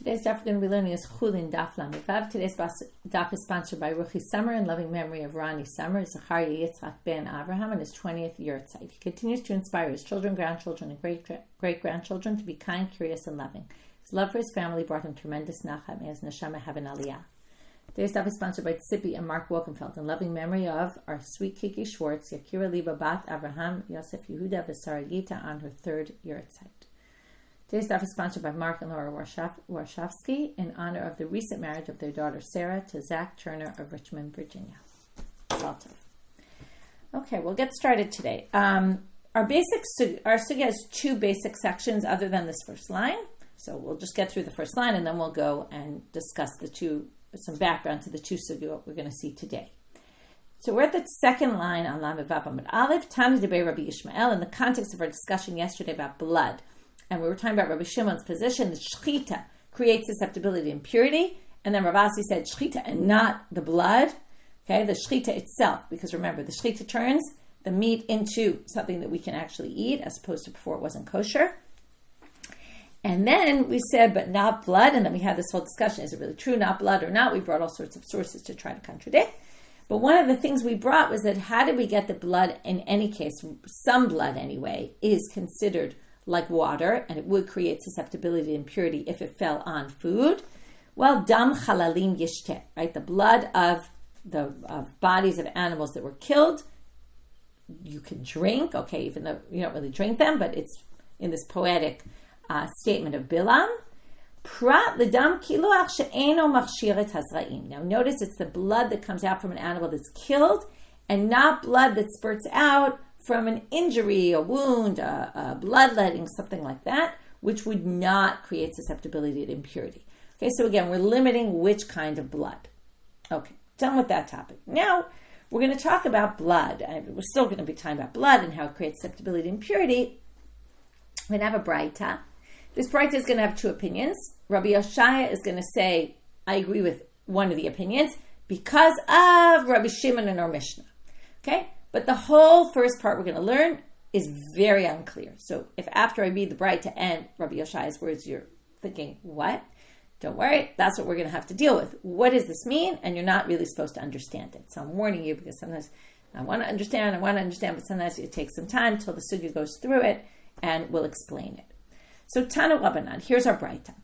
Today's daf we're going to be learning is Chullin daf Lamivav. Today's daf is sponsored by Ruchi Summer in loving memory of Ronnie Summer, Zachariah Yitzchak ben Avraham, and his 20th yahrzeit. He continues to inspire his children, grandchildren, and great-grandchildren to be kind, curious, and loving. His love for his family brought him tremendous nachat. May his neshama have an aliyah. Today's daf is sponsored by Tzippi and Mark Wolkenfeld in loving memory of our sweet Kiki Schwartz, Yakira Liba Bat Avraham Yosef Yehuda V'Sara Yita on her 3rd yahrzeit. Today's daf is sponsored by Mark and Laura Warshawski in honor of the recent marriage of their daughter Sarah to Zach Turner of Richmond, Virginia. Okay, we'll get started today. Our sugya has 2 basic sections other than this first line. So we'll just get through the first line and then we'll go and discuss some background to the 2 sugya we're going to see today. So we're at the second line on Lamed Vav Amud Aleph, Tani Debei Rabbi Yishmael, in the context of our discussion yesterday about blood. And we were talking about Rabbi Shimon's position that shechita creates susceptibility to impurity. And then Rav Ashi said shechita and not the blood. Okay, the shechita itself. Because remember, the shechita turns the meat into something that we can actually eat as opposed to before it wasn't kosher. And then we said, but not blood. And then we had this whole discussion. Is it really true, not blood or not? We brought all sorts of sources to try to contradict. But one of the things we brought was that how did we get the blood in any case? Some blood anyway is considered like water, and it would create susceptibility to impurity if it fell on food. Well, dam chalalim yishteh, right? The blood of the bodies of animals that were killed, you can drink, okay, even though you don't really drink them, but it's in this poetic statement of Bilam. Prat l'dam kiluach she'eno machshiret hazraim. Now notice it's the blood that comes out from an animal that's killed, and not blood that spurts out from an injury, a wound, a bloodletting, something like that, which would not create susceptibility to impurity. Okay, so again, we're limiting which kind of blood. Okay, done with that topic. Now, we're going to talk about blood. We're still going to be talking about blood and how it creates susceptibility to impurity. We're going to have a braita. This braita is going to have 2 opinions. Rabbi Oshaya is going to say, I agree with one of the opinions because of Rabbi Shimon in our Mishnah. Okay? But the whole first part we're going to learn is very unclear. So if after I read the braita and Rabbi Oshaya's words, you're thinking, what? Don't worry, that's what we're going to have to deal with. What does this mean? And you're not really supposed to understand it. So I'm warning you because sometimes I want to understand, but sometimes it takes some time till the sugya goes through it and we'll explain it. So Tanu Rabbanan, here's our braita.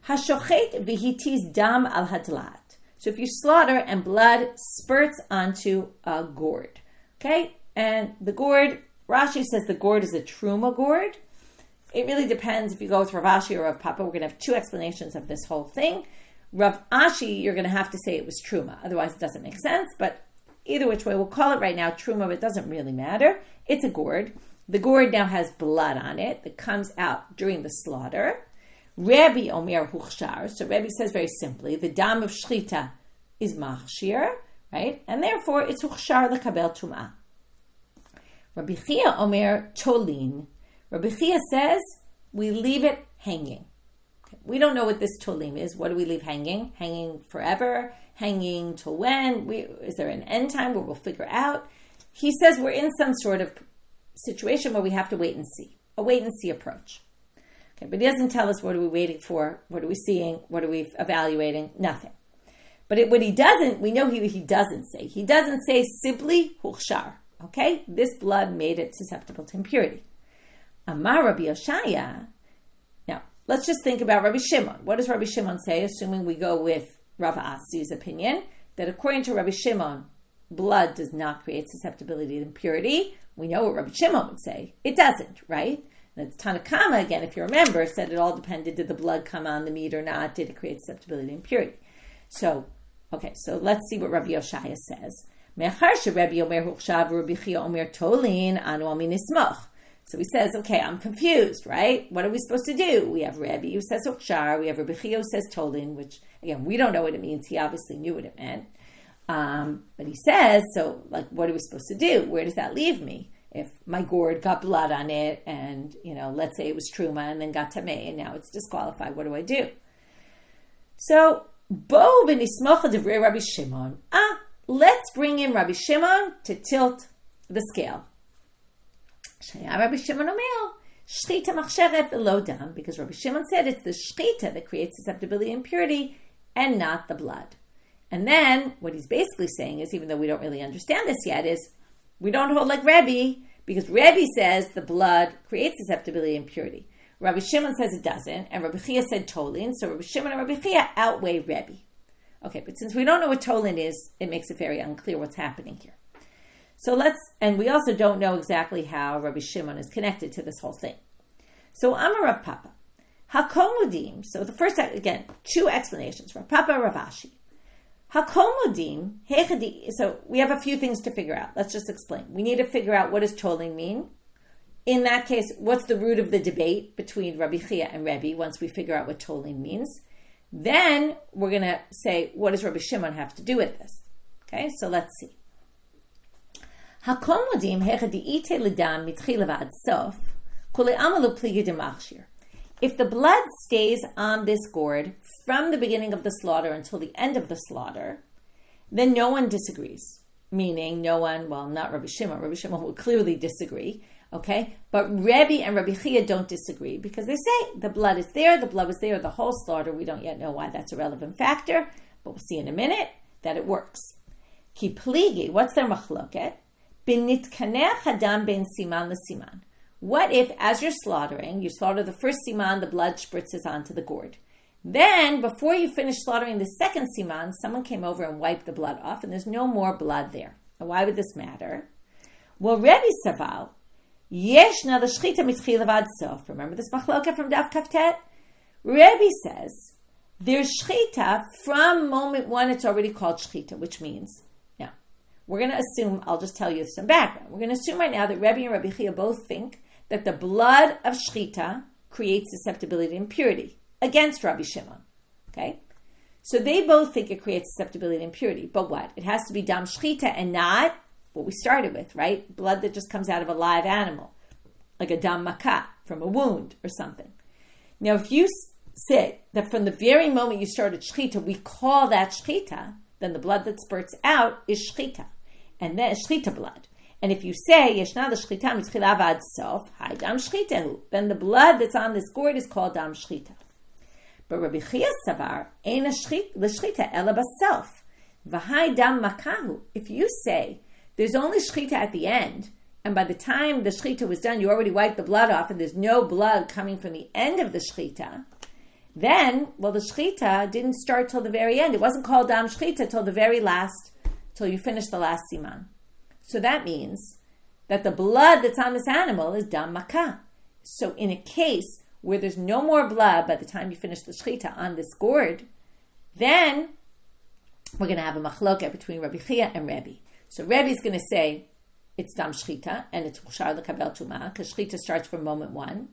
Hashochet v'hitis dam al hadlat. So if you slaughter and blood spurts onto a gourd. Okay, and the gourd, Rashi says the gourd is a truma gourd. It really depends if you go with Rav Ashi or Rav Papa. We're going to have 2 explanations of this whole thing. Rav Ashi, you're going to have to say it was truma. Otherwise, it doesn't make sense. But either which way, we'll call it right now truma, but it doesn't really matter. It's a gourd. The gourd now has blood on it that comes out during the slaughter. Rebbi Omer Huchshar. So Rebbi says very simply, the dam of shechita is machshir, right? And therefore, it's huchshar lekabel tum'ah. Rabbi Chiya Omer tolin. Rabbi Chiya says we leave it hanging. Okay. We don't know what this tolin is. What do we leave hanging? Hanging forever? Hanging till when? Is there an end time where we'll figure out? He says we're in some sort of situation where we have to wait and see. A wait and see approach. Okay, but he doesn't tell us what are we waiting for, what are we seeing, what are we evaluating, nothing. But what he doesn't, we know he doesn't say. He doesn't say simply huchshar. Okay, this blood made it susceptible to impurity. Amar Rabbi Oshaya. Now, let's just think about Rabbi Shimon. What does Rabbi Shimon say, assuming we go with Rav Ashi's opinion, that according to Rabbi Shimon, blood does not create susceptibility to impurity? We know what Rabbi Shimon would say. It doesn't, right? And Tanakama, again, if you remember, said it all depended, did the blood come on the meat or not? Did it create susceptibility to impurity? So let's see what Rabbi Oshaya says. So he says, okay, I'm confused, right? What are we supposed to do? We have Rebbi who says huchshar, we have Rabbi Chiya who says tolin, which, again, we don't know what it means. He obviously knew what it meant. But he says, so, what are we supposed to do? Where does that leave me? If my gourd got blood on it and, let's say it was truma and then got tamei and now it's disqualified, what do I do? So, bo v'nismocha divrei Rabbi Shimon. Let's bring in Rabbi Shimon to tilt the scale. Shaya Rabbi Shimon Omer, shechita machsheret v'lo dam, because Rabbi Shimon said it's the shechita that creates susceptibility and impurity and not the blood. And then what he's basically saying is, even though we don't really understand this yet, is we don't hold like Rebbe, because Rebbe says the blood creates susceptibility and impurity. Rabbi Shimon says it doesn't, and Rabbi Chiya said tolin, so Rabbi Shimon and Rabbi Chiya outweigh Rebbe. Okay, but since we don't know what tolin is, it makes it very unclear what's happening here. So and we also don't know exactly how Rabbi Shimon is connected to this whole thing. So Amar Rav Papa, Hakol Mudim, so the first, again, two explanations, Rav Papa, Rav Ashi. Hakol Mudim, so we have a few things to figure out. Let's just explain. We need to figure out what does tolin mean. In that case, what's the root of the debate between Rabbi Chiya and Rebbe once we figure out what tolin means? Then we're going to say, what does Rabbi Shimon have to do with this? Okay, so let's see. Hakol Mudim, hechadi'ite l'dam mitchila v'ad sof, kule amalu pligi demachshir. If the blood stays on this gourd from the beginning of the slaughter until the end of the slaughter, then no one disagrees. Meaning no one, well, not Rabbi Shimon. Rabbi Shimon will clearly disagree, okay? But Rebbi and Rabbi Chiya don't disagree because they say the blood is there, the blood was there the whole slaughter. We don't yet know why that's a relevant factor, but we'll see in a minute that it works. Ki pligi, what's their machloket? Binitkaneh hadam ben siman l'siman. What if, as you're slaughtering, you slaughter the first siman, the blood spritzes onto the gourd. Then, before you finish slaughtering the second siman, someone came over and wiped the blood off, and there's no more blood there. Now, why would this matter? Well, Rebbe Saval, Yeshna the shechita mitchila v'ad sof. Remember this machloka from Daf Kaftet? Rebbe says, there's shechita from moment one, it's already called shechita, which means, now, we're going to assume, I'll just tell you some background. We're going to assume right now that Rebbe and Rabbi Chiya both think that the blood of shechita creates susceptibility and impurity against Rabbi Shimon. Okay? So they both think it creates susceptibility and impurity. But what? It has to be dam shechita and not what we started with, right? Blood that just comes out of a live animal, like a dam makah from a wound or something. Now, if you say that from the very moment you started shechita, we call that shechita, then the blood that spurts out is shechita, and then shechita blood. And if you say, Yeshna the shechita mitchila v'ad sof, hai dam shechitahu, then the blood that's on this gourd is called dam shechita. But Rabbi Chiya savar, ein l'shechita ela basof, v'hai dam makahu. If you say, there's only shechita at the end, and by the time the shechita was done, you already wiped the blood off, and there's no blood coming from the end of the shechita, then, well, the shechita didn't start till the very end. It wasn't called dam shechita till the very last, till you finish the last siman. So that means that the blood that's on this animal is dam makah. So in a case where there's no more blood by the time you finish the shechita on this gourd, then we're going to have a machloket between Rabbi Chiya and Rebbe. So Rebbe is going to say it's dam shechita and it's ushar l'kabel tumah because shechita starts from moment one,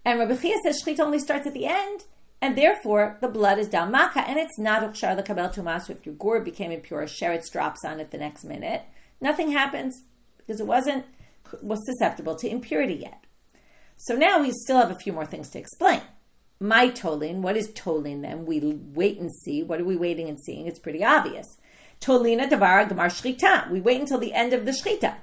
and Rabbi Chiya says shechita only starts at the end, and therefore the blood is dam makah and it's not ushar l'kabel tumah. So if your gourd became impure, sheretz drops on it the next minute, nothing happens because it was susceptible to impurity yet. So now we still have a few more things to explain. My tolin, what is tolin then? We wait and see. What are we waiting and seeing? It's pretty obvious. Tolina davara gamar shechita. We wait until the end of the shechita.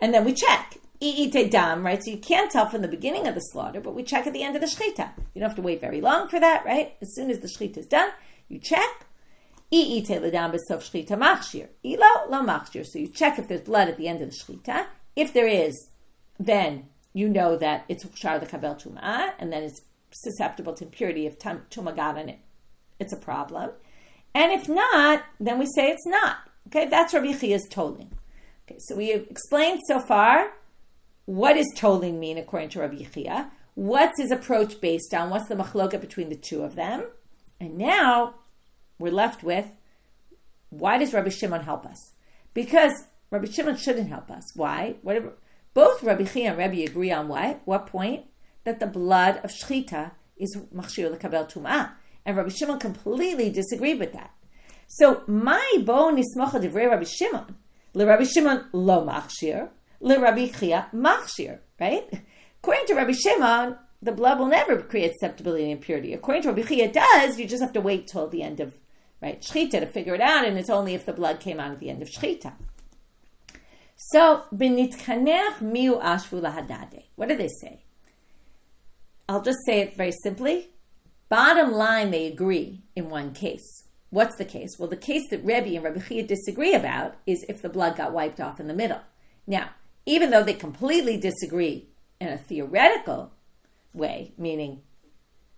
And then we check. I'ite dam, right? So you can't tell from the beginning of the slaughter, but we check at the end of the shechita. You don't have to wait very long for that, right? As soon as the shechita is done, you check. I'ite l'dam b'sof shechita machshir. Ilo lo machshir. So you check if there's blood at the end of the shechita. If there is, then you know that it's ushar l'kabel tumah, and then it's susceptible to impurity. If tumah got in it, it's a problem. And if not, then we say it's not. Okay, that's Rabbi Chiya's tolin. Okay, so we have explained so far what does tolin mean according to Rabbi Chiya. What's his approach based on? What's the machloka between the two of them? And now we're left with, why does Rabbi Shimon help us? Because Rabbi Shimon shouldn't help us. Why? Both Rabbi Chiya and Rebbe agree on what? What point? That the blood of shechita is machshir l'kabel tumah. And Rabbi Shimon completely disagreed with that. So, my bo nismocha divrei Rabbi Shimon. LeRabbi Shimon lo machshir. LeRabbi Chiya machshir. Right? According to Rabbi Shimon, the blood will never create susceptibility and impurity. According to Rabbi Chiya, it does. You just have to wait till the end of shechita to figure it out. And it's only if the blood came out at the end of shechita. So, benitkanech miu ashvu lahadade. What do they say? I'll just say it very simply. Bottom line, they agree in one case. What's the case? Well, the case that Rebbi and Rabbi Chiya disagree about is if the blood got wiped off in the middle. Now, even though they completely disagree in a theoretical way, meaning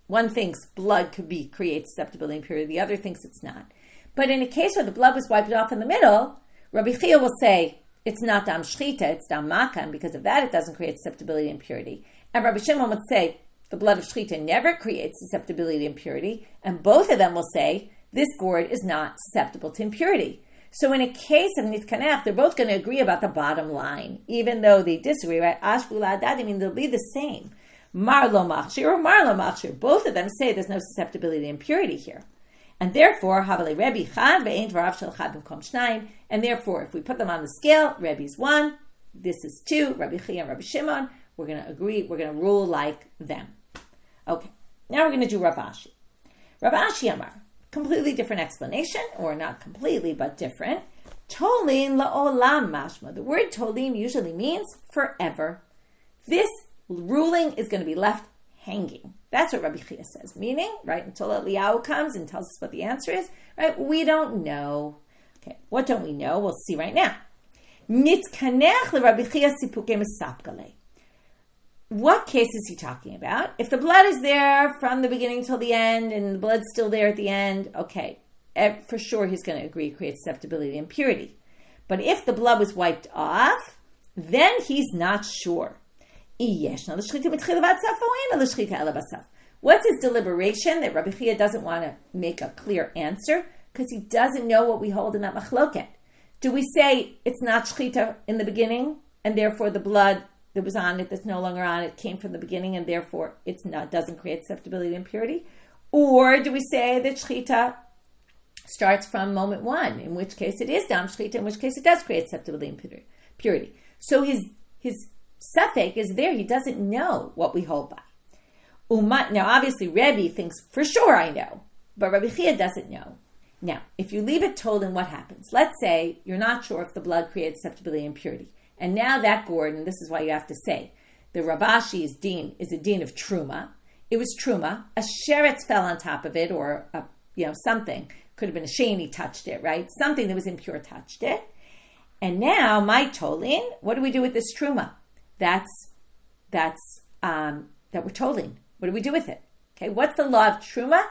one thinks blood create susceptibility and impurity, the other thinks it's not. But in a case where the blood was wiped off in the middle, Rabbi Chiya will say it's not dam shechita, it's dam maka, and because of that it doesn't create susceptibility and impurity. And Rabbi Shimon would say the blood of shechita never creates susceptibility and impurity, and both of them will say this gourd is not susceptible to impurity. So in a case of nitkanach, they're both going to agree about the bottom line, even though they disagree, right? They'll be the same. Mar lo machshir or mar lo machshir. Both of them say there's no susceptibility to impurity here. And therefore, havale Rebbi chad ve'ein dvarav shel chad b'mkom shnayim. And therefore, if we put them on the scale, Rebbi's 1, this is 2, Rabbi Chiya and Rabbi Shimon, we're going to agree, we're going to rule like them. Okay, now we're going to do Rav Ashi. Rav Ashi Amar, completely different explanation, or not completely, but different. Tolin la'olam mashma. The word tolin usually means forever. This ruling is going to be left hanging. That's what Rabbi Chiya says, meaning, right, until Eliyahu comes and tells us what the answer is, right, we don't know. Okay, what don't we know? We'll see right now. Nitkanech leRabbi Chiya sipuke mesapkale. What case is he talking about? If the blood is there from the beginning till the end and the blood's still there at the end, okay, for sure he's going to agree it creates susceptibility and impurity. But if the blood was wiped off, then he's not sure. What's his deliberation that Rabbi Chiya doesn't want to make a clear answer? Because he doesn't know what we hold in that machloket. Do we say it's not shechita in the beginning, and therefore the blood that was on it that's no longer on it came from the beginning, and therefore it's not doesn't create susceptibility to impurity? Or do we say that shechita starts from moment 1, in which case it is dam shechita, in which case it does create susceptibility and impurity? So his suffix is there. He doesn't know what we hold by. Now, obviously, Rebbe thinks, for sure I know, but Rabbi Chiya doesn't know. Now, if you leave it tolin, what happens? Let's say you're not sure if the blood creates susceptibility and impurity. And now that gourd, and this is why you have to say, the Rav Ashi's deen is a deen of truma. It was truma. A sheretz fell on top of it, or something. Could have been a sheni touched it, right? Something that was impure touched it. And now, my tolin, what do we do with this truma? That's that we're tolin. What do we do with it? Okay, what's the law of truma?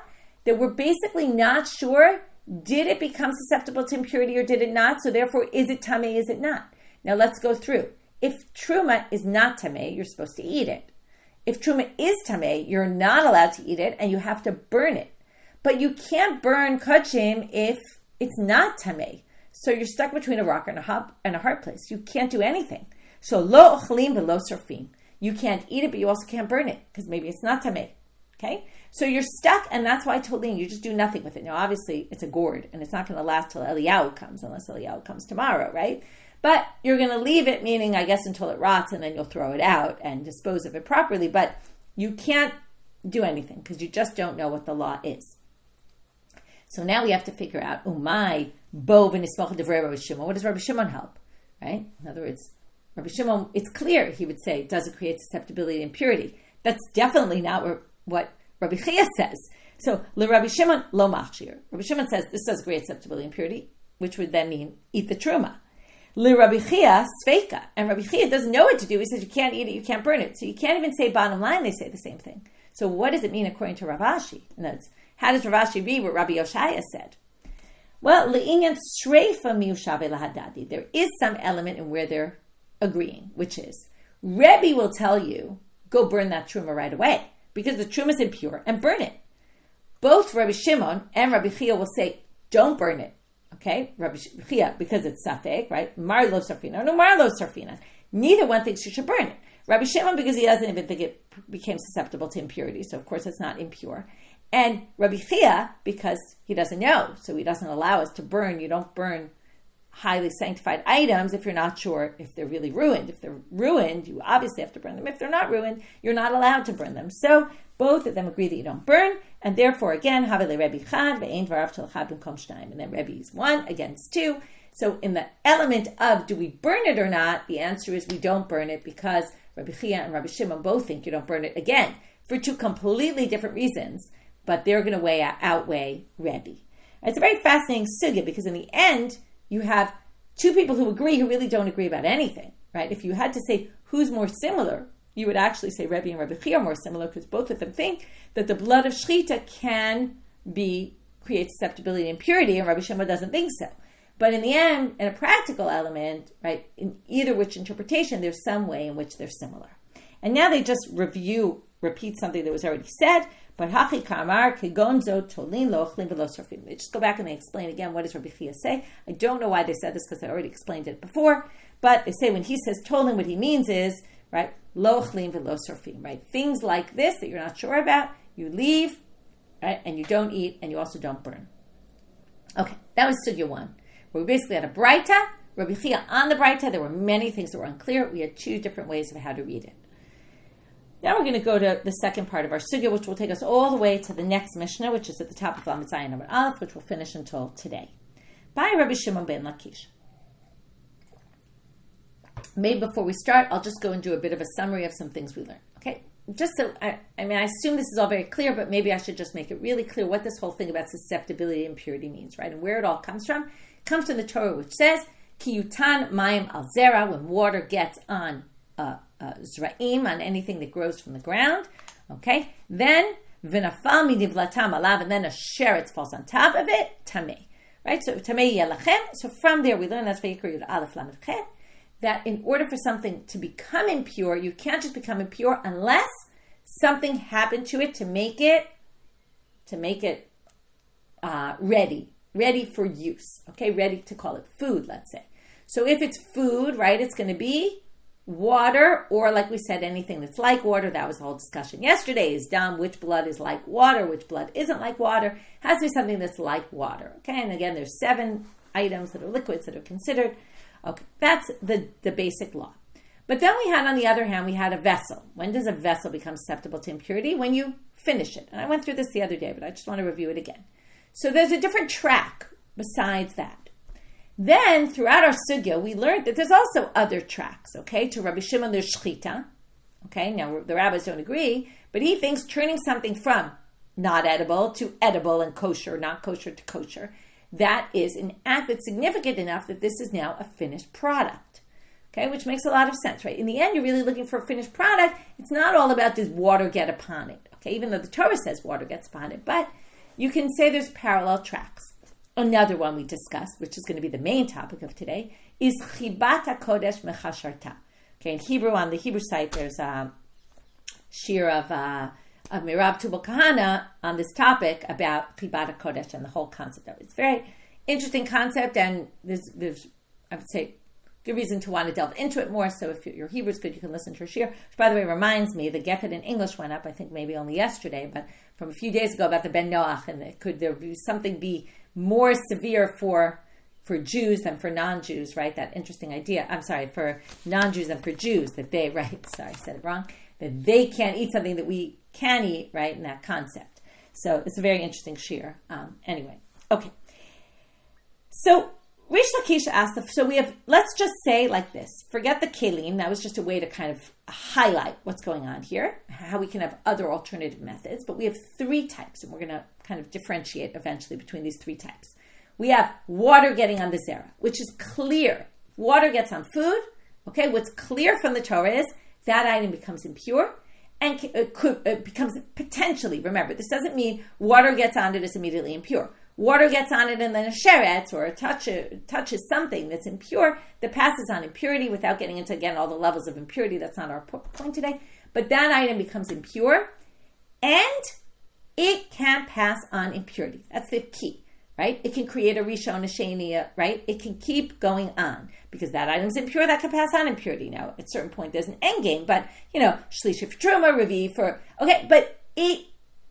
That we're basically not sure, did it become susceptible to impurity or did it not? So therefore, is it tameh, is it not? Now let's go through. If truma is not tameh, you're supposed to eat it. If truma is tameh, you're not allowed to eat it and you have to burn it. But you can't burn kachim if it's not tameh. So you're stuck between a rock and a hard place. You can't do anything. So lo ochlim v'lo sorfin. You can't eat it, but you also can't burn it because maybe it's not tameh. Okay, so you're stuck, and that's why tolin, you just do nothing with it. Now, obviously, it's a gourd, and it's not going to last till Eliyahu comes, unless Eliyahu comes tomorrow, right? But you're going to leave it, meaning, I guess, until it rots, and then you'll throw it out and dispose of it properly. But you can't do anything because you just don't know what the law is. So now we have to figure out, umay bo v'nismach devrei Rabbi Shimon. What does Rabbi Shimon help? Right? In other words, Rabbi Shimon, it's clear, he would say, does it create susceptibility and impurity? That's definitely not what Rabbi Chiya says. So, Rabbi Shimon, lo machshir. Rabbi Shimon says this does create susceptibility and impurity, which would then mean eat the truma. Rabbi Chiya, sveika. And Rabbi Chiya doesn't know what to do. He says you can't eat it, you can't burn it. So you can't even say bottom line, they say the same thing. So what does it mean according to Rav Ashi? And that's, how does Rav Ashi read what Rabbi Oshaya said? Well, le'inyan streifa miushave lahadadi. There is some element in where they're agreeing, which is, Rebbe will tell you, go burn that truma right away, because the truma is impure, and burn it. Both Rabbi Shimon and Rabbi Chiya will say, don't burn it. Okay? Rabbi Chiya, because it's safek, right? Mar lo sarfina. No, mar lo sarfina. Neither one thinks you should burn it. Rabbi Shimon, because he doesn't even think it became susceptible to impurity, so of course it's not impure. And Rabbi Chiya, because he doesn't know, so he doesn't allow us to burn. You don't burn highly sanctified items if you're not sure if they're really ruined. If they're ruined, you obviously have to burn them. If they're not ruined, you're not allowed to burn them. So both of them agree that you don't burn, and therefore, again, havele Rebbi chad ve'ein dvarav shel chad b'mkom shnayim, and then Rebbe is 1 against 2. So in the element of do we burn it or not, the answer is we don't burn it because Rabbi Chiya and Rabbi Shimon both think you don't burn it. Again, for two completely different reasons, but they're going to outweigh Rebbe. It's a very fascinating sugya because in the end, you have two people who agree who really don't agree about anything, right? If you had to say who's more similar, you would actually say Rebbi and Rabbi Chiya are more similar because both of them think that the blood of shechita can create susceptibility and impurity, and Rabbi Shimon doesn't think so. But in the end, in a practical element, right, in either which interpretation, there's some way in which they're similar. And now they just repeat something that was already said, but hachi kamar kegonzo tolin lo ochlin v'lo sorfim. They just go back and they explain again, what does Rabbi Chiya say? I don't know why they said this because I already explained it before, but they say when he says tolin, what he means is, right, lo ochlin v'lo sorfim, right? Things like this that you're not sure about, you leave, right, and you don't eat, and you also don't burn. Okay, that was sugya 1. We basically had a braita, Rabbi Chiya on the braita. There were many things that were unclear. We had 2 different ways of how to read it. Now we're going to go to the second part of our sugya, which will take us all the way to the next Mishnah, which is at the top of Lamed Zayin Amud Aleph, which we'll finish until today. By Rabbi Shimon ben Lakish. Maybe before we start, I'll just go and do a bit of a summary of some things we learned. Okay, just so I assume this is all very clear, but maybe I should just make it really clear what this whole thing about susceptibility and impurity means, right? And where it all comes from. It comes from the Torah, which says, Ki yutan mayim al zera, when water gets on zra'im, on anything that grows from the ground, okay? Then, v'nafal midivlatam alav, and then a sheretz falls on top of it, tameh, right? So, tameh yelachem. So from there, we learn, that's Vayikra Yud Aleph Lamed Chet, that in order for something to become impure, you can't just become impure unless something happened to it to make it ready for use, okay? Ready to call it food, let's say. So if it's food, right, it's going to be water, or like we said, anything that's like water. That was the whole discussion yesterday, is dam, which blood is like water, which blood isn't like water. It has to be something that's like water, okay? And again, there's 7 items that are liquids that are considered. Okay, that's the basic law. But then we had, on the other hand, we had a vessel. When does a vessel become susceptible to impurity? When you finish it. And I went through this the other day, but I just want to review it again. So there's a different track besides that. Then, throughout our sugya, we learned that there's also other tracks, okay? To Rabbi Shimon, there's shechita. Okay, now the rabbis don't agree, but he thinks turning something from not edible to edible and kosher, not kosher to kosher, that is an act that's significant enough that this is now a finished product. Okay, which makes a lot of sense, right? In the end, you're really looking for a finished product. It's not all about does water get upon it, okay? Even though the Torah says water gets upon it, but you can say there's parallel tracks. Another one we discussed, which is going to be the main topic of today, is chibat kodesh mechasharta. Okay, in Hebrew, on the Hebrew site, there's a shir of Mirav Tubal Kahana on this topic about chibat kodesh and the whole concept of it. It's a very interesting concept, and there's I would say, good reason to want to delve into it more. So if your Hebrew is good, you can listen to a shir. Which, by the way, reminds me, the Geffen in English went up, I think maybe only yesterday, but from a few days ago, about the Ben Noach, and could there be something be more severe for Jews than for non-Jews, right? That interesting idea. I'm sorry, for non-Jews than for Jews, that they, right? Sorry, I said it wrong. That they can't eat something that we can eat, right? In that concept. So it's a very interesting shir. Anyway, okay. So Rish Lakish asked, so we have, let's just say like this, forget the kelim, that was just a way to kind of highlight what's going on here, how we can have other alternative methods, but we have 3 types, and we're going to kind of differentiate eventually between these 3 types. We have water getting on the zera, which is clear. Water gets on food, okay, what's clear from the Torah is that item becomes impure, and it becomes potentially, remember, this doesn't mean water gets on it, it's immediately impure. Water gets on it and then a sheretz or touches something that's impure that passes on impurity without getting into, again, all the levels of impurity. That's not our point today. But that item becomes impure and it can pass on impurity. That's the key, right? It can create a rishon, a sheni, right? It can keep going on because that item's impure, that can pass on impurity. Now, at a certain point, there's an end game, but, shlishi for truma, revi for, okay, but it,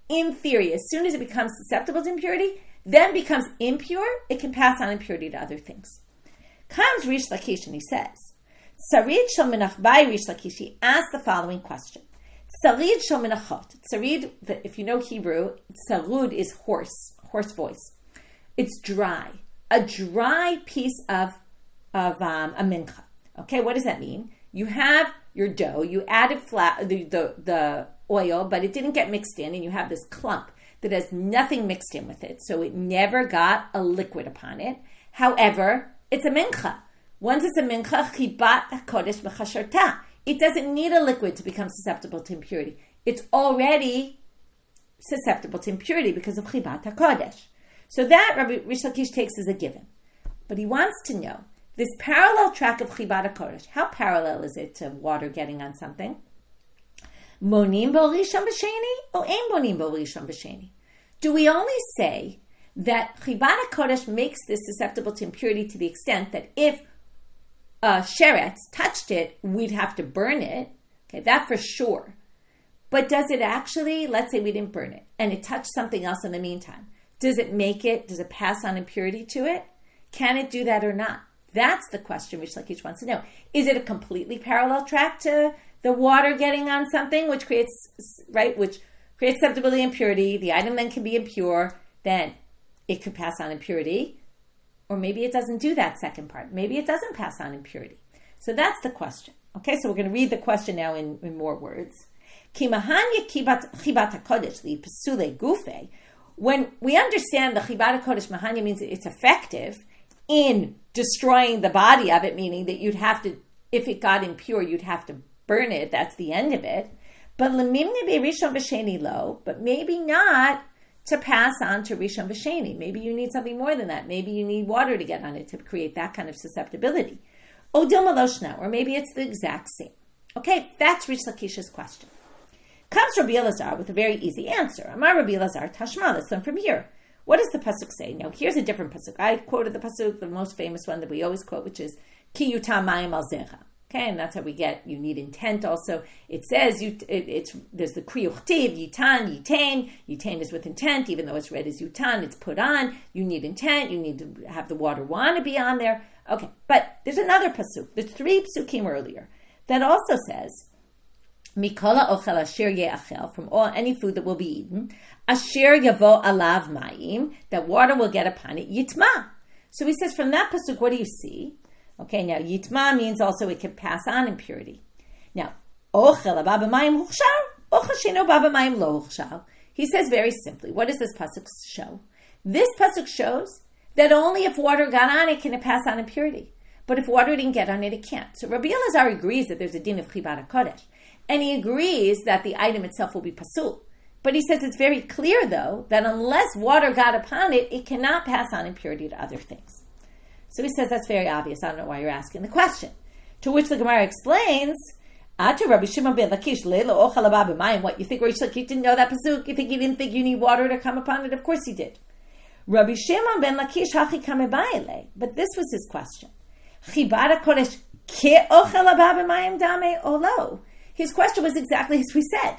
in theory, as soon as it becomes susceptible to impurity, then becomes impure, it can pass on impurity to other things. Comes Rish Lakish and he says, Tsarid shel menachbai Rish Lakish, he asked the following question. Tsarid shel menachot. Tsarid, if you know Hebrew, tsarud is hoarse voice. It's dry. A dry piece of a mincha. Okay, what does that mean? You have your dough, you added flour, the oil, but it didn't get mixed in, and you have this clump that has nothing mixed in with it, so it never got a liquid upon it. However, it's a mincha. Once it's a mincha, chibat hakodesh b'chasharta. It doesn't need a liquid to become susceptible to impurity. It's already susceptible to impurity because of chibat hakodesh. So that Rabbi Rish Lakish takes as a given. But he wants to know, this parallel track of chibat hakodesh, how parallel is it to water getting on something? Monim bo rishon b'sheni or ein monim bo rishon b'sheni? Do we only say that chibat hakodesh makes this susceptible to impurity to the extent that if sheretz touched it, we'd have to burn it? Okay, that for sure. But does it actually, let's say we didn't burn it, and it touched something else in the meantime, does it pass on impurity to it? Can it do that or not? That's the question Rish Lakish wants to know. Is it a completely parallel track to the water getting on something, which creates susceptibility impurity? The item then can be impure, then it could pass on impurity. Or maybe it doesn't do that second part. Maybe it doesn't pass on impurity. So that's the question. Okay, so we're going to read the question now in more words. When we understand the chibat hakodesh mahanya means it's effective in destroying the body of it, meaning that you'd have to, if it got impure, you'd have to burn it. That's the end of it. But lemimni be rishon v'sheni lo, but maybe not to pass on to rishon v'sheni. Maybe you need something more than that. Maybe you need water to get on it to create that kind of susceptibility. O dilma loshna, or maybe it's the exact same. Okay, that's Rish Lakish's question. Comes Rabbi Elazar with a very easy answer. Amar Rabbi Elazar, Tashma, let's learn from here. What does the pasuk say? Now, here's a different pasuk. I quoted the pasuk, the most famous one that we always quote, which is Ki yutam mayim al zecha. Okay, and that's how we get, you need intent also. It says, there's the kri uchtiv, yitan, yitain. Yitain is with intent, even though it's read as yutan, it's put on. You need intent, you need to have the water want to be on there. Okay, but there's another pasuk. There's 3 psukim earlier that also says, Mikola ochel asher ye'achel, from all any food that will be eaten, asher yavo alav mayim, that water will get upon it, yitma. So he says, from that pasuk, what do you see? Okay, now yitma means also it can pass on impurity. Now, ochel ababa mayim huchshar, ochel sheno baba mayim lo huchshar. He says very simply, what does this pasuk show? This pasuk shows that only if water got on it can it pass on impurity. But if water didn't get on it, it can't. So Rabbi Elazar agrees that there's a din of chibat hakodesh. And he agrees that the item itself will be pasul. But he says it's very clear, though, that unless water got upon it, it cannot pass on impurity to other things. So he says that's very obvious. I don't know why you're asking the question. To which the Gemara explains, to Rabbi Shimon ben Lakish, what, you think Rish Lakish didn't know that pasuk? You think he didn't think you need water to come upon it? Of course he did. Rabbi Shimon ben Lakish, hachi kamebayele. But this was his question. Chibad hakodesh ke ochel haba b'mayim dame olo. His question was exactly as we said.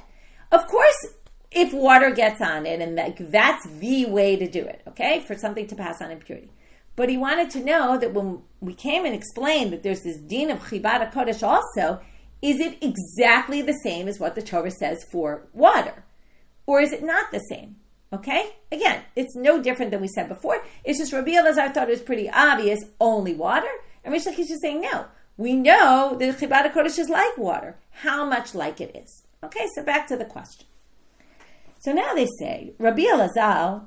Of course, if water gets on it, and that's the way to do it, okay, for something to pass on impurity. But he wanted to know that when we came and explained that there's this din of chibat hakodesh also, is it exactly the same as what the Torah says for water? Or is it not the same? Okay? Again, it's no different than we said before. It's just Rabbi Elazar thought it was pretty obvious, only water. And Rish Lakish is saying, no. We know that chibat hakodesh is like water. How much like it is? Okay, so back to the question. So now they say, Rabbi Elazar,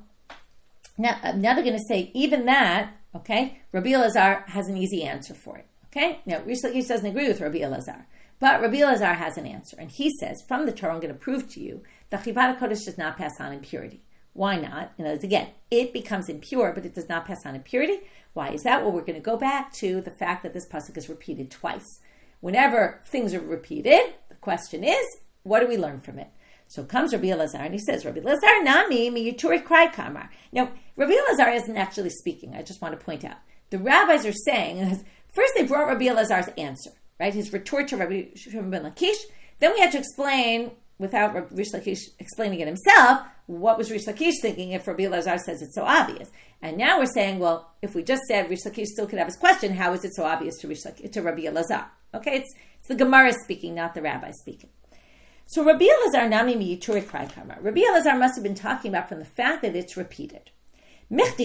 now they're going to say, even that, okay, Rabbi Elazar has an easy answer for it. Okay? Now, Rish Lakish doesn't agree with Rabbi Elazar, but Rabbi Elazar has an answer. And he says, from the Torah, I'm going to prove to you that chibat hakodesh does not pass on impurity. Why not? And again, it becomes impure, but it does not pass on impurity. Why is that? Well, we're going to go back to the fact that this pasuk is repeated twice. Whenever things are repeated, the question is, what do we learn from it? So comes Rabbi Elazar and he says, Rabbi Elazar nami miyuturi krai kamar. Now, Rabbi Elazar isn't actually speaking. I just want to point out. The rabbis are saying, first they brought Rabbi Elazar's answer, right? His retort to Rabbi Shimon ben Lakish. Then we had to explain, without Rish Lakish explaining it himself, what was Rish Lakish thinking if Rabbi Elazar says it's so obvious? And now we're saying, well, if we just said Rish Lakish still could have his question, how is it so obvious to Rabbi Elazar? Okay, it's the Gemara speaking, not the rabbi speaking. So Rabbi Elazar nami miyuturi krai kamar. Rabbi Elazar must have been talking about from the fact that it's repeated. If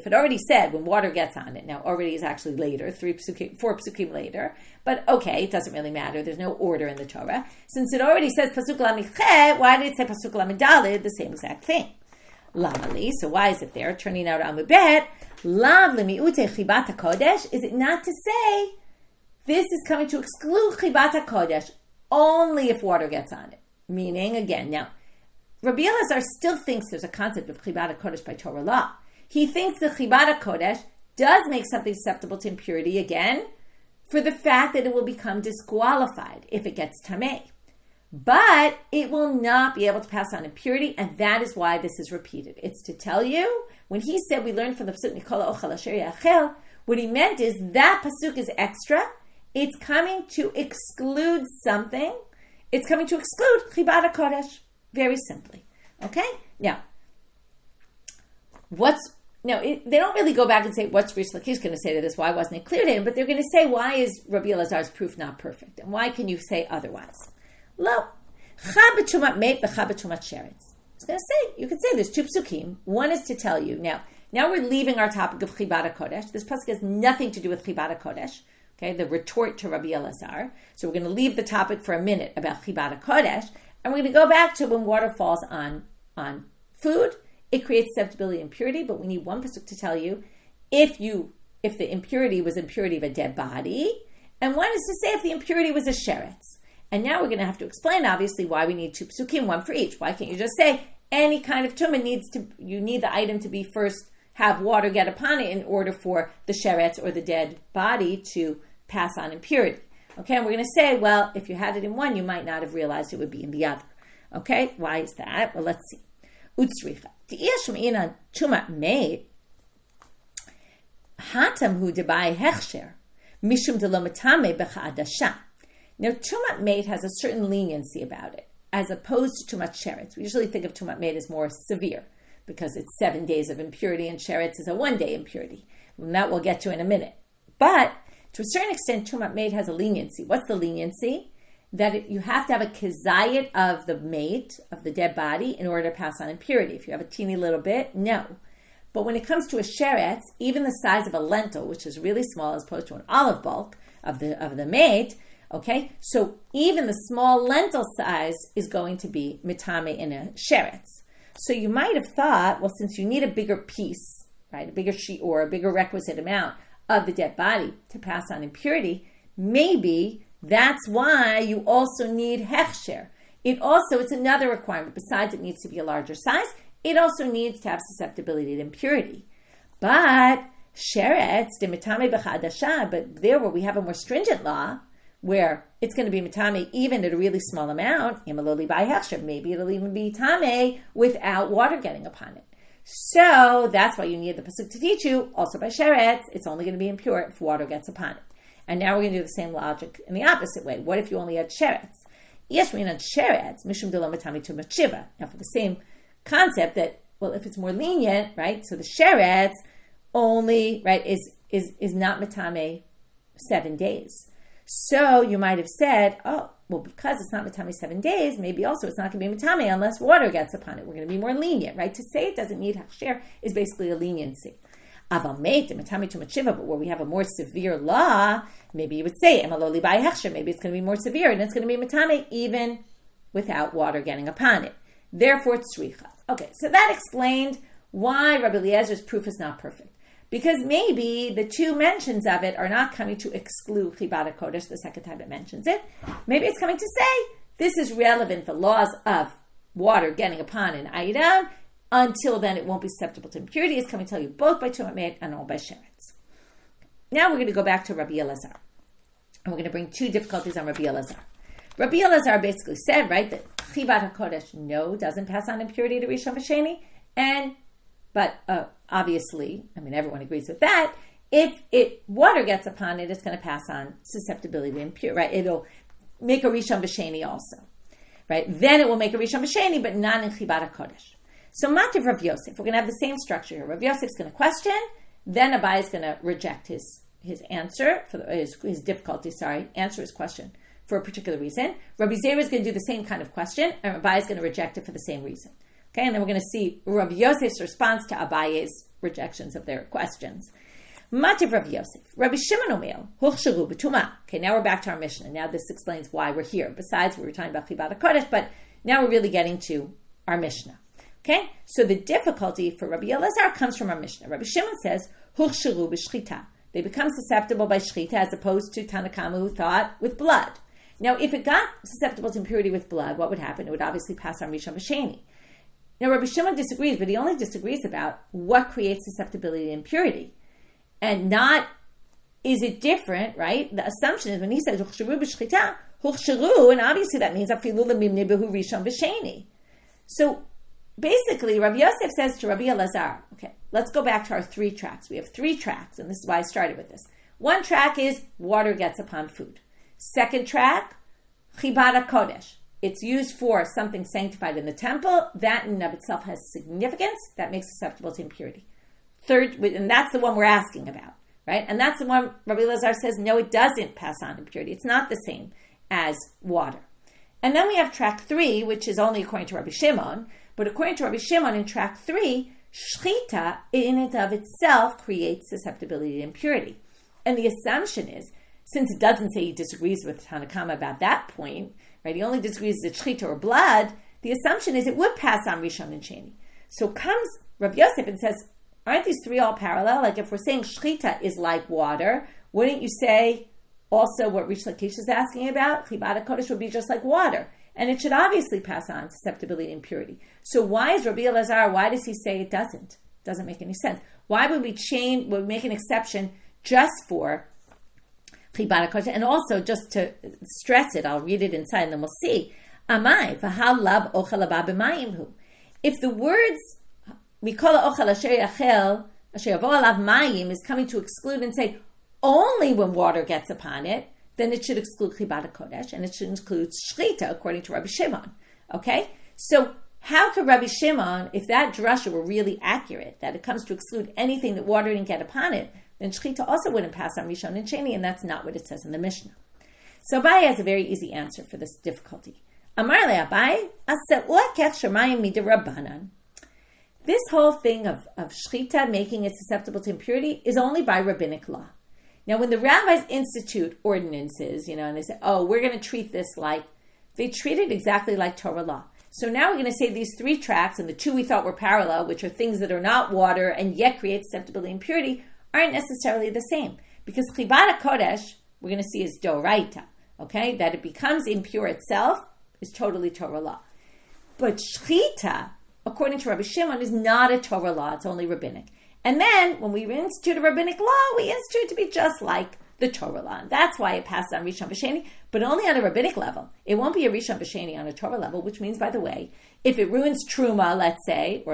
it already said when water gets on it, now already is actually later, 4 psukim later, but okay, it doesn't really matter. There's no order in the Torah. Since it already says pasuk lamichet, why did it say pasuk lamidalid, the same exact thing? Lamali, so why is it there? Turning out amubet, lav lemiute chibata kodesh, is it not to say this is coming to exclude chibata kodesh only if water gets on it? Meaning, again, now, Rabbi Elazar still thinks there's a concept of Chibata Kodesh by Torah law. He thinks the Chibata Kodesh does make something susceptible to impurity again for the fact that it will become disqualified if it gets tameh. But it will not be able to pass on impurity, and that is why this is repeated. It's to tell you, when he said we learned from the Pasuk, Nikola Ochel Asher Yachel, what he meant is that Pasuk is extra. It's coming to exclude something. It's coming to exclude Chibata Kodesh. Very simply. Okay? Now, they don't really go back and say, what's Rish Lakish going to say to this? Why wasn't it clear to him? But they're going to say, why is Rabbi Elazar's proof not perfect? And why can you say otherwise? Lo. It's going to say, you can say there's 2 psukim. One is to tell you. Now we're leaving our topic of Chibata Kodesh. This pasuk has nothing to do with Chibata Kodesh. Okay, the retort to Rabbi Elazar. So we're going to leave the topic for a minute about Chibata Kodesh. And we're going to go back to when water falls on food, it creates susceptibility and impurity, but we need one pasuk to tell you if the impurity was impurity of a dead body, and one is to say if the impurity was a sheretz. And now we're going to have to explain, obviously, why we need 2 psukim, one for each. Why can't you just say any kind of tumah you need the item to be first, have water get upon it in order for the sheretz or the dead body to pass on impurity. Okay, and we're going to say, well, if you had it in one, you might not have realized it would be in the other. Okay, why is that? Well, let's see. Utsricha. Tumat made hatam hu debai hechsher mishum delomatame bechadasha. Now, tumat made has a certain leniency about it, as opposed to tumat sheretz. We usually think of tumat made as more severe because it's 7 days of impurity, and sheretz is a 1-day impurity. And that we'll get to in a minute. But to a certain extent, tumat made has a leniency. What's the leniency? That you have to have a kezayit of the mate, of the dead body, in order to pass on impurity. If you have a teeny little bit, no. But when it comes to a sheretz, even the size of a lentil, which is really small as opposed to an olive bulk of the mate, okay, so even the small lentil size is going to be mitame in a sheretz. So you might have thought, well, since you need a bigger piece, right, a bigger sheet or a bigger requisite amount of the dead body to pass on impurity, maybe that's why you also need hechsher. It's another requirement. Besides it needs to be a larger size, it also needs to have susceptibility to impurity. But sheretz, de mitame b'chadasha, but there where we have a more stringent law, where it's going to be mitame even at a really small amount, imaloli by hechsher, maybe it'll even be tame without water getting upon it. So that's why you need the pasuk to teach you, also by sheretz, it's only going to be impure if water gets upon it. And now we're going to do the same logic in the opposite way. What if you only had sheretz? Yes, we had sheretz, mishum de lo matami to machiva. Now for the same concept that, well, if it's more lenient, right, so the sheretz only, right, is not matame 7 days. So you might have said, oh, well, because it's not matame 7 days, maybe also it's not going to be matame unless water gets upon it. We're going to be more lenient, right? To say it doesn't need hachsher is basically a leniency. Aval meit matame to machiva, but where we have a more severe law, maybe you would say emaloli by hechsher. Maybe it's going to be more severe, and it's going to be matame even without water getting upon it. Therefore, it's tzricha. Okay, so that explained why Rabbi Eliezer's proof is not perfect. Because maybe the 2 mentions of it are not coming to exclude Chibata Kodesh the second time it mentions it. Maybe it's coming to say this is relevant for laws of water getting upon an item. Until then, it won't be susceptible to impurity. It's coming to tell you both by tumat meit and all by sheretz. Now we're going to go back to Rabbi Elazar. And we're going to bring 2 difficulties on Rabbi Elazar. Rabbi Elazar basically said, right, that Chibata Kodesh, no, doesn't pass on impurity to Rishon V'Sheni. But obviously, I mean, everyone agrees with that. If water gets upon it, it's going to pass on susceptibility to impurity, right? It'll make a Rishon V'Sheni also, right? Then it will make a Rishon V'Sheni, but not in Chibata Kodesh. So Mativ Rav Yosef, we're going to have the same structure here. Rav Yosef's going to question, then Abai is going to reject his answer, his difficulty, answer his question for a particular reason. Rabbi Zera is going to do the same kind of question, and Abai is going to reject it for the same reason. Okay, and then we're going to see Rav Yosef's response to Abaye's rejections of their questions. Mativ Rav Yosef, Rabbi Shimon Omer, Huchsharu b'tumah. Okay, now we're back to our Mishnah. Now this explains why we're here. Besides, we were talking about Chibad HaKodesh, but now we're really getting to our Mishnah. Okay, so the difficulty for Rabbi Elazar comes from our Mishnah. Rabbi Shimon says, Huchsharu b'shechita. They become susceptible by shechita as opposed to Tanakama who thought with blood. Now, if it got susceptible to impurity with blood, what would happen? It would obviously pass on Rishon V'Sheni. Now, Rabbi Shimon disagrees, but he only disagrees about what creates susceptibility to impurity. And not, is it different, right? The assumption is when he says, Huchsharu b'shechita, Huchsharu, and obviously that means Afilu l'mimni b'hu Rishon V'Sheni. So, basically, Rabbi Yosef says to Rabbi Elazar, okay, let's go back to our 3 tracks. We have 3 tracks, and this is why I started with this. One track is water gets upon food. Second track, Chibad HaKodesh. It's used for something sanctified in the temple. That in and of itself has significance. That makes it susceptible to impurity. Third, and that's the one we're asking about, right? And that's the one Rabbi Elazar says, no, it doesn't pass on impurity. It's not the same as water. And then we have track 3, which is only according to Rabbi Shimon. But according to Rabbi Shimon, in track 3, shechita in and of itself creates susceptibility to impurity. And the assumption is, since it doesn't say he disagrees with Tanakama about that point, right? He only disagrees with shechita or blood. The assumption is it would pass on Rishon and Sheni. So comes Rav Yosef and says, aren't these 3 all parallel? Like if we're saying shechita is like water, wouldn't you say also what Rish Lakish is asking about? Chibad HaKodesh would be just like water. And it should obviously pass on susceptibility and impurity. So why is Rabbi Elazar, why does he say it doesn't? It doesn't make any sense. Why would we make an exception just for Chibad HaKodesh? And also, just to stress it, I'll read it inside and then we'll see. Amai, v'hal lav ochel haba b'mayim hu. If the words, mikol ochel asher yachel, asher yavo alav mayim, is coming to exclude and say, only when water gets upon it, then it should exclude Chibad HaKodesh, and it should include shechita, according to Rabbi Shimon. Okay? So, how could Rabbi Shimon, if that drasha were really accurate, that it comes to exclude anything that water didn't get upon it, then shechita also wouldn't pass on Rishon and Sheni, and that's not what it says in the Mishnah. So Abaye has a very easy answer for this difficulty. Amar le Abaye, aseh kech shemayim midrabanan. This whole thing of shechita making it susceptible to impurity is only by rabbinic law. Now, when the rabbis institute ordinances, and they say, oh, we're going to treat this like, they treat it exactly like Torah law. So now we're going to say these 3 tracks, and the 2 we thought were parallel, which are things that are not water and yet create susceptibility and impurity, aren't necessarily the same. Because Chibad HaKodesh, we're going to see is doraita, okay? That it becomes impure itself is totally Torah law. But shechita, according to Rabbi Shimon, is not a Torah law, it's only rabbinic. And then, when we institute a rabbinic law, we institute it to be just like the Torah law. And that's why it passes on Rishon V'Sheni, but only on a rabbinic level. It won't be a Rishon V'Sheni on a Torah level, which means, by the way, if it ruins Truma, let's say,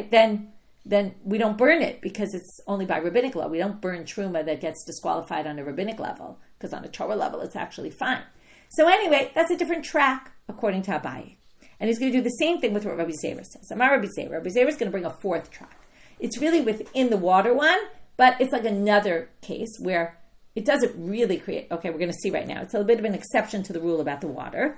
then we don't burn it because it's only by rabbinic law. We don't burn Truma that gets disqualified on a rabbinic level, because on a Torah level, it's actually fine. So anyway, that's a different track, according to Abaye. And he's going to do the same thing with what Rabbi Zera says. Amar Rabbi Zera is going to bring a 4th track. It's really within the water one, but it's like another case where it doesn't really create, okay, we're going to see right now. It's a bit of an exception to the rule about the water.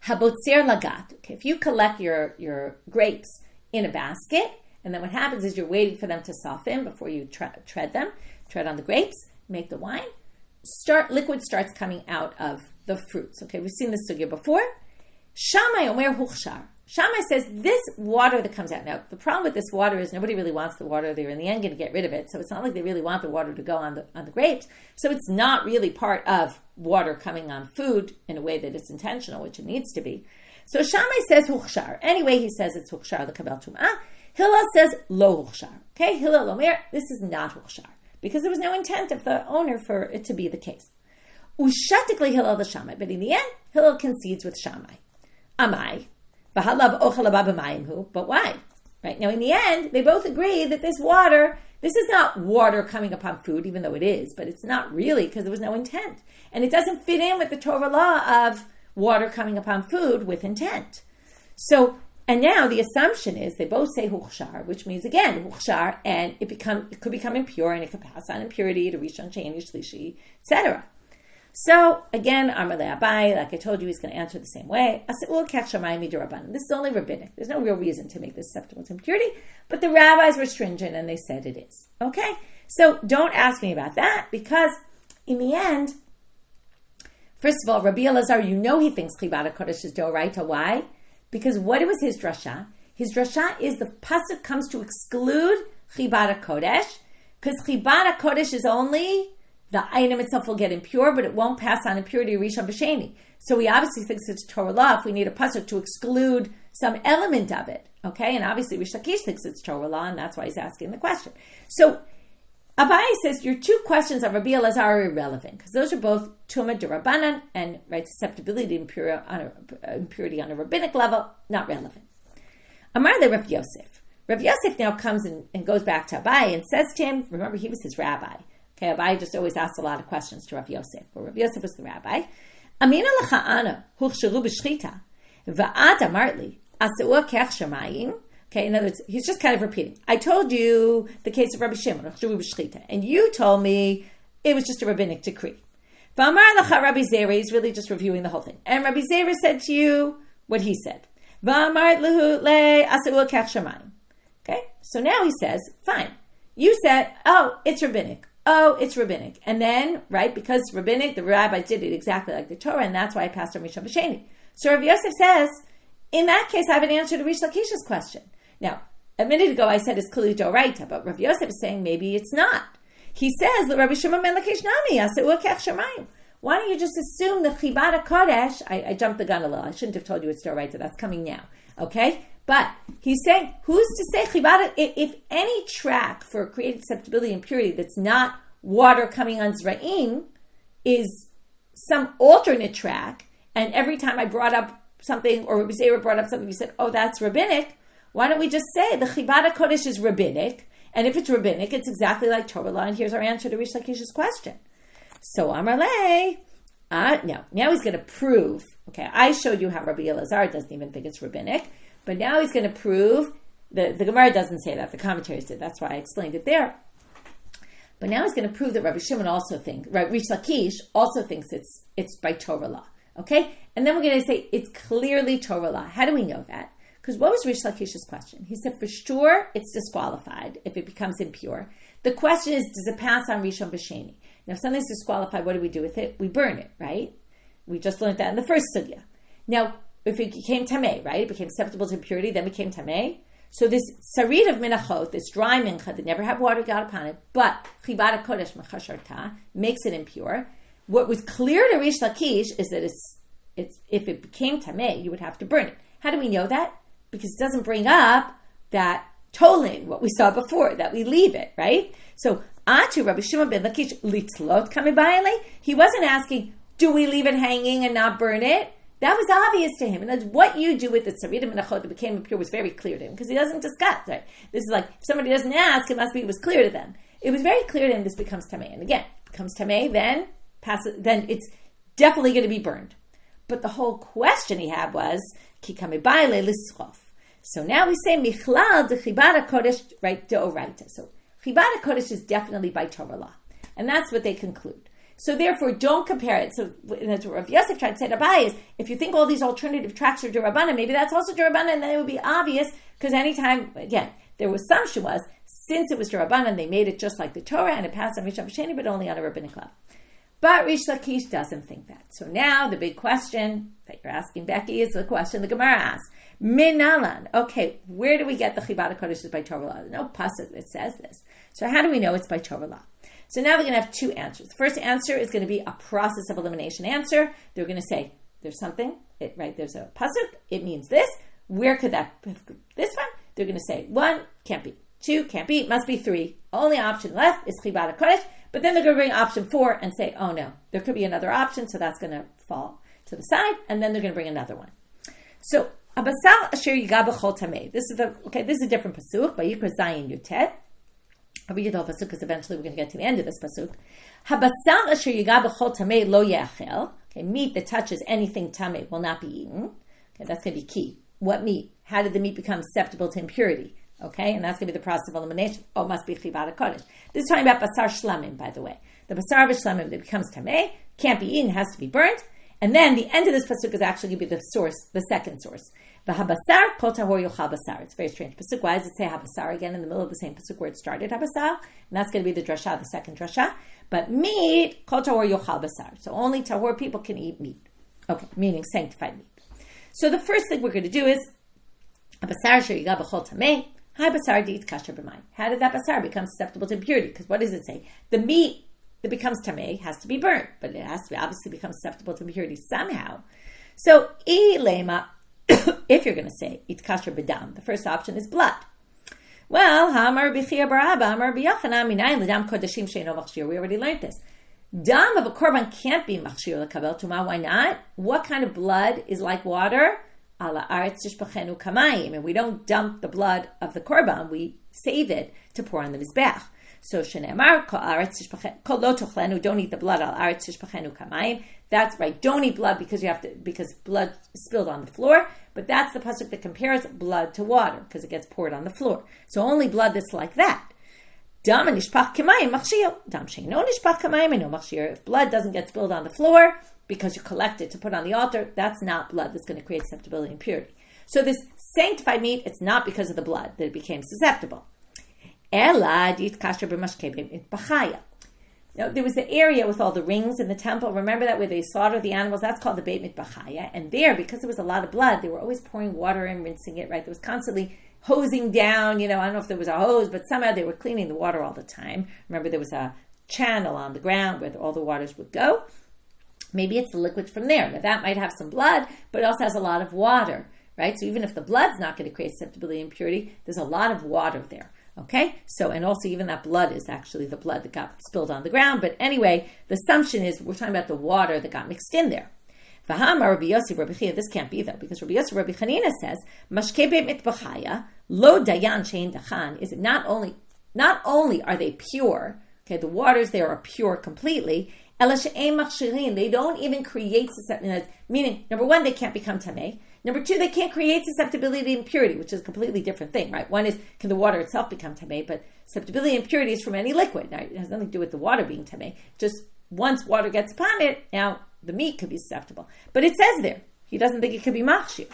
Habotzer lagat. Okay, if you collect your grapes in a basket, and then what happens is you're waiting for them to soften before you tread on the grapes, make the wine, liquid starts coming out of the fruits. Okay, we've seen this sugya before. Shammai omer huchshar. Shammai says this water that comes out. Now, the problem with this water is nobody really wants the water. They're in the end going to get rid of it. So it's not like they really want the water to go on the grapes. So it's not really part of water coming on food in a way that it's intentional, which it needs to be. So Shammai says huchshar. Anyway, he says it's huchshar l'kabel tum'ah. Hillel says lo huchshar. Okay, Hillel omer, this is not huchshar, because there was no intent of the owner for it to be the case. Ushatikli Hillel the Shammai. But in the end, Hillel concedes with Shammai. Amai. But why? Right now, in the end, they both agree that this is not water coming upon food, even though it is, but it's not really because there was no intent. And it doesn't fit in with the Torah law of water coming upon food with intent. So, and now the assumption is they both say huchshar, which means, again, huchshar, and it could become impure, and it could pass on impurity to Rishon, Sheni, Shlishi, etc. So again, Amar le'Abai, like I told you, he's going to answer the same way. This is only rabbinic. There's no real reason to make this susceptible to impurity, but the rabbis were stringent and they said it is. Okay? So don't ask me about that, because in the end, first of all, Rabbi Elazar, he thinks Chibata Kodesh is Doraita. Why? Because what was his drasha? His drasha is the pasuk comes to exclude Chibata Kodesh, because Chibata Kodesh is only the item itself will get impure, but it won't pass on impurity Rishon B'Sheni. So he obviously thinks it's Torah law if we need a pasuk to exclude some element of it. Okay, and obviously Rish Lakish thinks it's Torah law, and that's why he's asking the question. So Abai says your two questions of Rabbi Elazar are irrelevant, because those are both Tuma D'Rabbanan and susceptibility to impurity on a rabbinic level, not relevant. Amar le Rav Yosef. Rav Yosef now comes and goes back to Abai and says to him, remember he was his rabbi. Okay, Abai just always asks a lot of questions to Rav Yosef, but Rav Yosef was the rabbi. Amina lecha ana huchsharu b'shechita va'ad amartli aseu kech shamayim. Okay, in other words, he's just kind of repeating. I told you the case of Rabbi Shimon, and you told me it was just a rabbinic decree. V'amar lecha Rabbi Zera, he's really just reviewing the whole thing. And Rabbi Zera said to you what he said. V'amar lehu le aseu kech shamayim. Okay, so now he says, fine. You said, oh, it's rabbinic. Oh, it's rabbinic. And then, right, because rabbinic, the rabbi did it exactly like the Torah, and that's why I passed on Rishon B'Sheni. So Rav Yosef says, in that case, I have an answer to Rish Lakish's question. Now, a minute ago I said it's clearly Doraita, but Rav Yosef is saying maybe it's not. He says, Rabbi Shimon ben Lakish nami, aseu kech shamayim. Why don't you just assume the Chibata Kodesh, I jumped the gun a little, I shouldn't have told you it's Doraita, that's coming now, okay? But he's saying, who's to say Chibata, if any track for created susceptibility and impurity that's not water coming on Zra'im is some alternate track, and every time I brought up something, or Rabbi Zera brought up something, you said, oh, that's rabbinic, why don't we just say the Chibata Kodesh is rabbinic, and if it's rabbinic, it's exactly like Torah law, and here's our answer to Rish Lakish's question. So Amar Le, now he's going to prove, okay, I showed you how Rabbi Elazar doesn't even think it's rabbinic, but now he's going to prove, the Gemara doesn't say that, the commentaries did, that's why I explained it there. But now he's going to prove that Rabbi Shimon also thinks, right, Rish Lakish also thinks it's by Torah law, okay? And then we're going to say it's clearly Torah law. How do we know that? Because what was Rish Lakish's question? He said, for sure, it's disqualified if it becomes impure. The question is, does it pass on Rishon B'Sheni? Now, if something's disqualified, what do we do with it? We burn it, right? We just learned that in the first sugya. Now, if it became tamei, right? It became susceptible to impurity, then became tamei. So this sarid of minachot, this dry mincha that never had water got upon it, but chibata kodesh mechasharta makes it impure. What was clear to Rish Lakish is that it's if it became tamei, you would have to burn it. How do we know that? Because it doesn't bring up that tolin, what we saw before, that we leave it, right? So Atu Rabbi Shimon ben Lakish litzlot kamibayale. He wasn't asking, do we leave it hanging and not burn it? That was obvious to him. And that's what you do with the tzaridim and achot that became impure was very clear to him, because he doesn't discuss, right? This is like, if somebody doesn't ask, it must be it was clear to them. It was very clear to him this becomes tamei. And again, becomes tamei, then it's definitely going to be burned. But the whole question he had was, ki kamibayale lischof. So now we say, michlal de chibata kodesh, right, deoraita. So chibata kodesh is definitely by Torah law. And that's what they conclude. So therefore, don't compare it. So that's what Rav Yosef tried to say to Abai is, if you think all these alternative tracks are D'Rabbanan, maybe that's also D'Rabbanan, and then it would be obvious, because anytime, again, their assumption was, since it was D'Rabbanan, they made it just like the Torah, and it passed on Rishon B'Sheni, but only on a rabbinic level. But Rish Lakish doesn't think that. So now the big question that you're asking, Becky, is the question the Gemara asks. Minalan. Okay, where do we get the Chibata Kodesh is by Torah law? There's no pasuk that says this. So how do we know it's by Torah law? So now we're going to have two answers. The first answer is going to be a process of elimination answer. They're going to say, there's something, right? There's a pasuk, it means this. Where could that, this one? They're going to say, 1, can't be. 2, can't be. Must be 3. Only option left is Chibata Kodesh. But then they're going to bring option 4 and say, oh no, there could be another option, so that's going to fall to the side. And then they're going to bring another one. So, Abasal Asher Yiga B'chol Tamei. This is a different pasuk, Vayikra Zayin Yutet. I'll read the whole pasuk because eventually we're going to get to the end of this pasuk. Habasal asher yiga b'chol tamei lo yachel. Okay, meat that touches anything tamei will not be eaten. Okay, that's going to be key. What meat? How did the meat become susceptible to impurity? Okay, and that's going to be the process of elimination. Oh, it must be chibata kodesh. This is talking about basar shlamim, by the way. The basar v'shlamim that becomes tameh, can't be eaten, has to be burnt. And then the end of this pasuk is actually going to be the source, the second source. V'habasar kol tahor yochal basar. It's a very strange pasuk. Why does it say habasar again in the middle of the same pasuk where it started habasar? And that's going to be the drasha, the second drasha. But meat, kol tahor yochal basar. So only tahor people can eat meat. Okay, meaning sanctified meat. So the first thing we're going to do is habasar sheriga b'chol tameh. Hi basar di'it kasher b'mayim. How did that basar become susceptible to impurity? Because what does it say? The meat that becomes tameh has to be burnt, but it has to obviously become susceptible to impurity somehow. So, if you're going to say it kasher b'dam, the first option is blood. Well, ha'amar Rabbi Chiya bar Abba, ha'amar Rabbi Yochanan, minayin l'dam kodashim she'eno machshir. We already learned this. Dam of a korban can't be machshir l'kabel tuma. Why not? What kind of blood is like water? Ala aretz tishpachenu kamayim, and we don't dump the blood of the korban; we save it to pour on the mizbeach. So shene'amar kol aretz tishpachenu kol lo tochlenu, don't eat the blood. Al aretz tishpachenu kamayim. That's right. Don't eat blood because blood is spilled on the floor. But that's the pasuk that compares blood to water because it gets poured on the floor. So only blood that's like that. Dam nishpach kamayim machshir. Dam she'eno nishpach kamayim eno machshir. If blood doesn't get spilled on the floor because you collect it to put on the altar, that's not blood that's going to create susceptibility and impurity. So this sanctified meat, it's not because of the blood that it became susceptible. Ela dit kasher b'mashkei beit b'chaya. Now, there was the area with all the rings in the temple. Remember that where they slaughtered the animals? That's called the Beit Mikbachaya. And there, because there was a lot of blood, they were always pouring water in, rinsing it, right? There was constantly hosing down, I don't know if there was a hose, but somehow they were cleaning the water all the time. Remember, there was a channel on the ground where all the waters would go. Maybe it's the liquid from there. Now, that might have some blood, but it also has a lot of water, right? So even if the blood's not going to create susceptibility and impurity, there's a lot of water there. Okay, so, and also even that blood is actually the blood that got spilled on the ground. But anyway, the assumption is we're talking about the water that got mixed in there. This can't be though, because Rabbi Yossi, Rabbi Chanina says, Mashkei beit mitbachaya, lo dayan shein dachan, is it not only are they pure, okay, the waters there are pure completely, ela she'ein machshirin, they don't even create susceptibility, meaning, number one, they can't become tameh. Number two, they can't create susceptibility to impurity, which is a completely different thing, right? One is, can the water itself become tameh? But susceptibility and impurity is from any liquid. Now, it has nothing to do with the water being tameh. Just once water gets upon it, now the meat could be susceptible. But it says there, he doesn't think it could be machshir.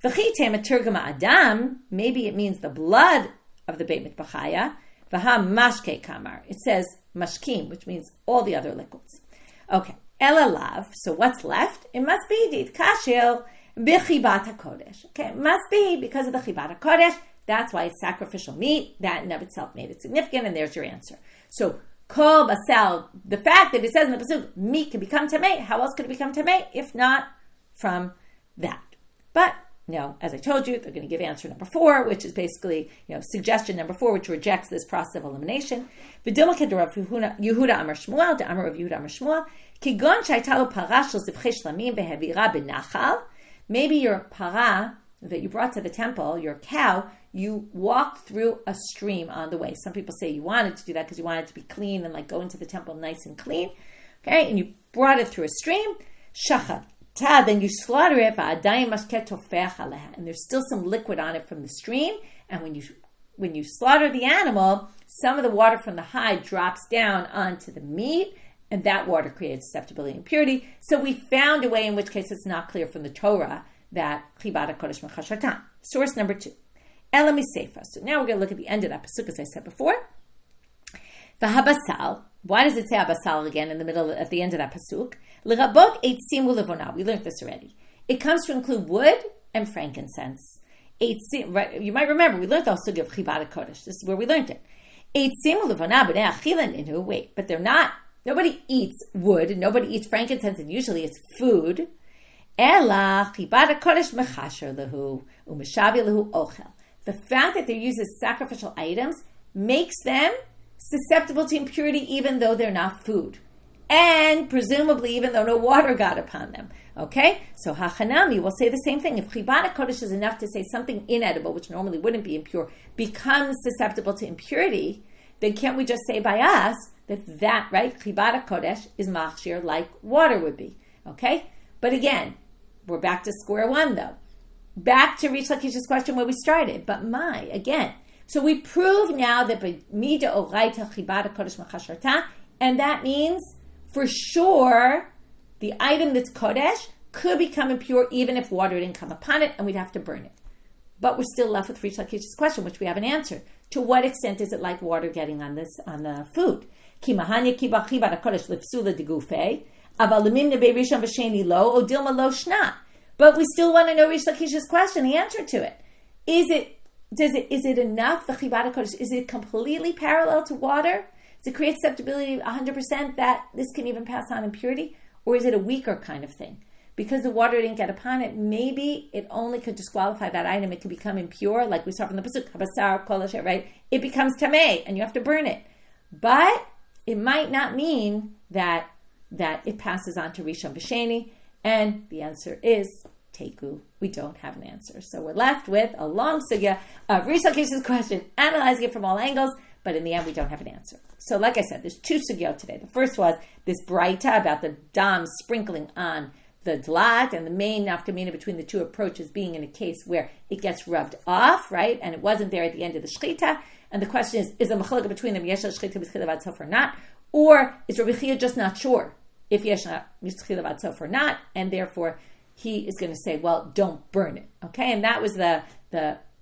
V'chitem eturgama adam, maybe it means the blood of the Beit Mitbachaya. V'ha mashke kamar. It says mashkim, which means all the other liquids. Okay, elalav, so what's left? It must be dit kashil, B'chibata kodesh. Okay, it must be because of the chibata kodesh. That's why it's sacrificial meat. That in of itself made it significant, and there's your answer. So, kol basal, the fact that it says in the pasuk, meat can become tameh, how else could it become tameh if not from that? But, as I told you, they're going to give answer number 4, which is basically, suggestion number 4, which rejects this process of elimination. V'dilma Rav Yehuda Amar Shmuel, the Amar of Yehuda Amar Shmuel, kigon shaytalo parash shel zivchei shlamim v'hevira b'nachal. Maybe your para that you brought to the temple, your cow, you walked through a stream on the way. Some people say you wanted to do that because you wanted it to be clean and go into the temple nice and clean. Okay, and you brought it through a stream. Shechita, then you slaughter it, and there's still some liquid on it from the stream. And when you slaughter the animal, some of the water from the hide drops down onto the meat, and that water creates susceptibility and impurity. So we found a way in which case it's not clear from the Torah that chibata kodesh mechashatan. Source number 2. Elami Sefer. So now we're going to look at the end of that pasuk, as I said before. V'habasal. Why does it say habasal again in the middle, at the end of that pasuk? L'rabot eitzim u'levona. We learned this already. It comes to include wood and frankincense. Eitzim, right? You might remember we learned the sugya of chibata kodesh. This is where we learned it. Eitzim u'levona b'nei achilan inu. Wait, but they're not. Nobody eats wood, and nobody eats frankincense, and usually it's food. Ela chibata kodesh mechasher lehu u'meshavi lehu ochel. The fact that they're used as sacrificial items makes them susceptible to impurity even though they're not food. And presumably even though no water got upon them. Okay? So Hachanami will say the same thing. If chibata kodesh is enough to say something inedible, which normally wouldn't be impure, becomes susceptible to impurity, then can't we just say by us that right, chibata kodesh is machshir like water would be. Okay? But again, we're back to square one though. Back to Rish Lakish's question where we started. But again, So we prove now that b'mida oraita chibada kodesh machasharta, and that means for sure the item that's kodesh could become impure even if water didn't come upon it, and we'd have to burn it. But we're still left with Rish Lakish's question, which we haven't answered. To what extent is it like water getting on the food? Ki mahanya ki b'chibada kodesh lifsula degufei, aval lemimna be'rishon v'sheni lo, o dilma lo shna. But we still want to know Rish Lakish's question, the answer to it. Is it enough, the chibada kodesh, is it completely parallel to water? Does it create susceptibility 100% that this can even pass on impurity? Or is it a weaker kind of thing? Because the water didn't get upon it, maybe it only could disqualify that item. It could become impure, like we saw from the pasuk, habasar kol asher, right? It becomes tamei, and you have to burn it. But it might not mean that it passes on to rishon v'sheni. And the answer is Teku. We don't have an answer. So we're left with a long sugya of Rish Lakish's question, analyzing it from all angles, but in the end we don't have an answer. So like I said, there's two sugyot today. The first was this braita about the dam sprinkling on the dlat, and the main nafkamina between the two approaches being in a case where it gets rubbed off, right, and it wasn't there at the end of the shechita. And the question is a machlokah between them, yesh shechita b'tchila v'ad sof or not, or is Rabbi Chiya just not sure if yesh shechita v'ad sof or not, and therefore he is going to say, well, don't burn it, okay? And that was the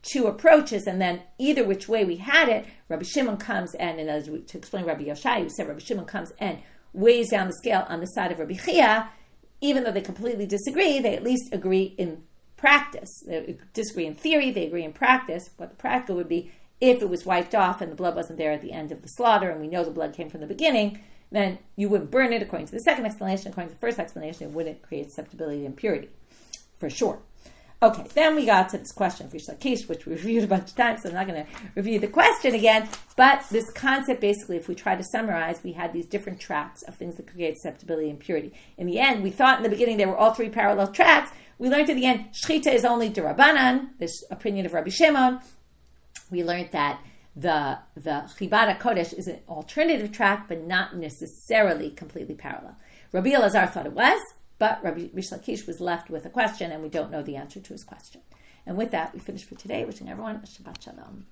two approaches, and then either which way we had it, Rabbi Shimon comes and as to explain Rabbi Oshaya, who said Rabbi Shimon comes and weighs down the scale on the side of Rabbi Chiya. Even though they completely disagree, they at least agree in practice. They disagree in theory, they agree in practice. What the practical would be, if it was wiped off and the blood wasn't there at the end of the slaughter, and we know the blood came from the beginning, then you wouldn't burn it. According to the second explanation, according to the first explanation, it wouldn't create susceptibility to impurity, for sure. Okay, then we got to this question of Rish Lakish, which we reviewed a bunch of times, so I'm not going to review the question again. But this concept, basically, if we try to summarize, we had these different tracks of things that create susceptibility and impurity. In the end, we thought in the beginning they were all three parallel tracks. We learned at the end, shechita is only derabanan, this opinion of Rabbi Shimon. We learned that the chibada kodesh is an alternative track, but not necessarily completely parallel. Rabbi Elazar thought it was, but Rabbi Rish Lakish was left with a question, and we don't know the answer to his question. And with that, we finish for today, wishing everyone a Shabbat Shalom.